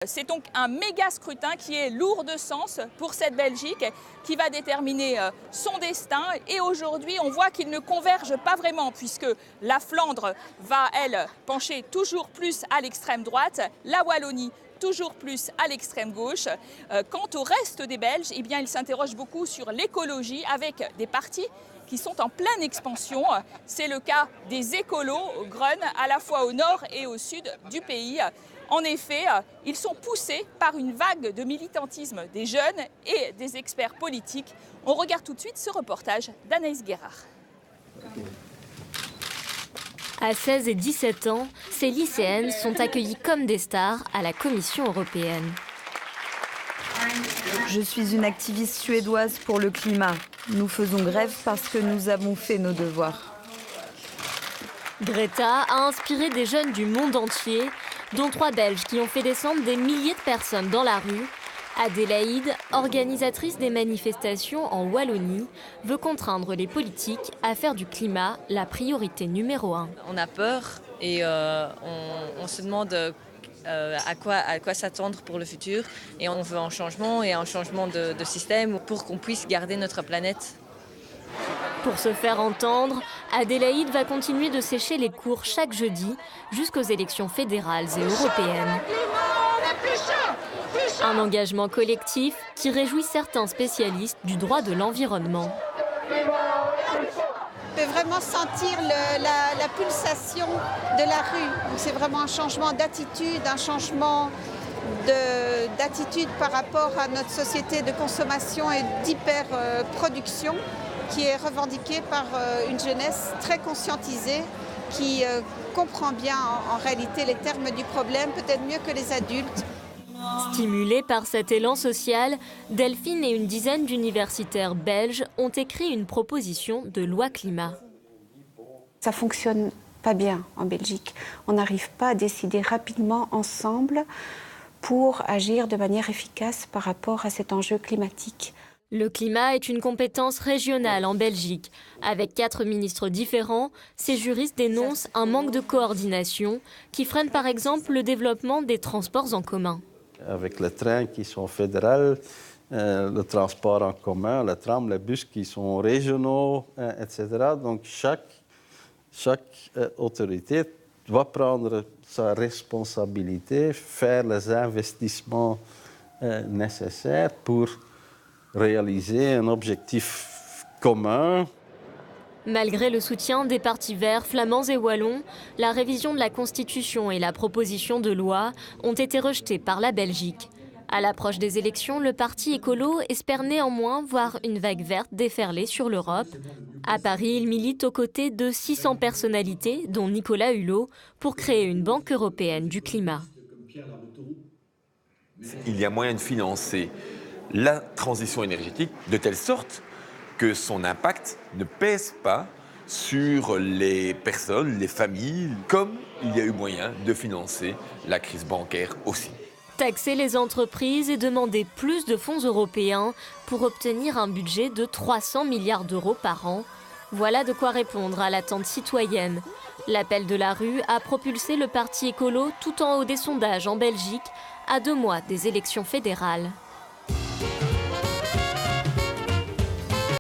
C'est donc un méga scrutin qui est lourd de sens pour cette Belgique qui va déterminer son destin. Et aujourd'hui, on voit qu'il ne converge pas vraiment puisque la Flandre va, elle, pencher toujours plus à l'extrême droite, la Wallonie toujours plus à l'extrême gauche. Quant au reste des Belges, eh bien, ils s'interrogent beaucoup sur l'écologie avec des partis qui sont en pleine expansion. C'est le cas des écolos, Groen, à la fois au nord et au sud du pays. En effet, ils sont poussés par une vague de militantisme des jeunes et des experts politiques. On regarde tout de suite ce reportage d'Anaïs Guérard. À 16 et 17 ans, ces lycéennes sont accueillies comme des stars à la Commission européenne. Je suis une activiste suédoise pour le climat. Nous faisons grève parce que nous avons fait nos devoirs. Greta a inspiré des jeunes du monde entier, dont 3 Belges qui ont fait descendre des milliers de personnes dans la rue. Adélaïde, organisatrice des manifestations en Wallonie, veut contraindre les politiques à faire du climat la priorité numéro 1. On a peur et on se demande à quoi s'attendre pour le futur. Et on veut un changement et un changement de système pour qu'on puisse garder notre planète. Pour se faire entendre, Adélaïde va continuer de sécher les cours chaque jeudi jusqu'aux élections fédérales et européennes. Un engagement collectif qui réjouit certains spécialistes du droit de l'environnement. On peut vraiment sentir la pulsation de la rue. C'est vraiment un changement d'attitude, un changement d'attitude par rapport à notre société de consommation et d'hyperproduction qui est revendiquée par une jeunesse très conscientisée qui comprend bien en réalité les termes du problème, peut-être mieux que les adultes. Stimulés par cet élan social, Delphine et une dizaine d'universitaires belges ont écrit une proposition de loi climat. Ça ne fonctionne pas bien en Belgique. On n'arrive pas à décider rapidement ensemble pour agir de manière efficace par rapport à cet enjeu climatique. Le climat est une compétence régionale en Belgique. Avec 4 ministres différents, ces juristes dénoncent un manque de coordination qui freine par exemple le développement des transports en commun. Avec les trains qui sont fédéraux, le transport en commun, le tram, les bus qui sont régionaux, etc. Donc chaque autorité doit prendre sa responsabilité, faire les investissements nécessaires pour réaliser un objectif commun. Malgré le soutien des partis verts, flamands et wallons, la révision de la Constitution et la proposition de loi ont été rejetées par la Belgique. À l'approche des élections, le parti écolo espère néanmoins voir une vague verte déferler sur l'Europe. À Paris, il milite aux côtés de 600 personnalités, dont Nicolas Hulot, pour créer une banque européenne du climat. Il y a moyen de financer la transition énergétique de telle sorte que son impact ne pèse pas sur les personnes, les familles, comme il y a eu moyen de financer la crise bancaire aussi. Taxer les entreprises et demander plus de fonds européens pour obtenir un budget de 300 milliards d'euros par an. Voilà de quoi répondre à l'attente citoyenne. L'appel de la rue a propulsé le parti écolo tout en haut des sondages en Belgique, à 2 mois des élections fédérales.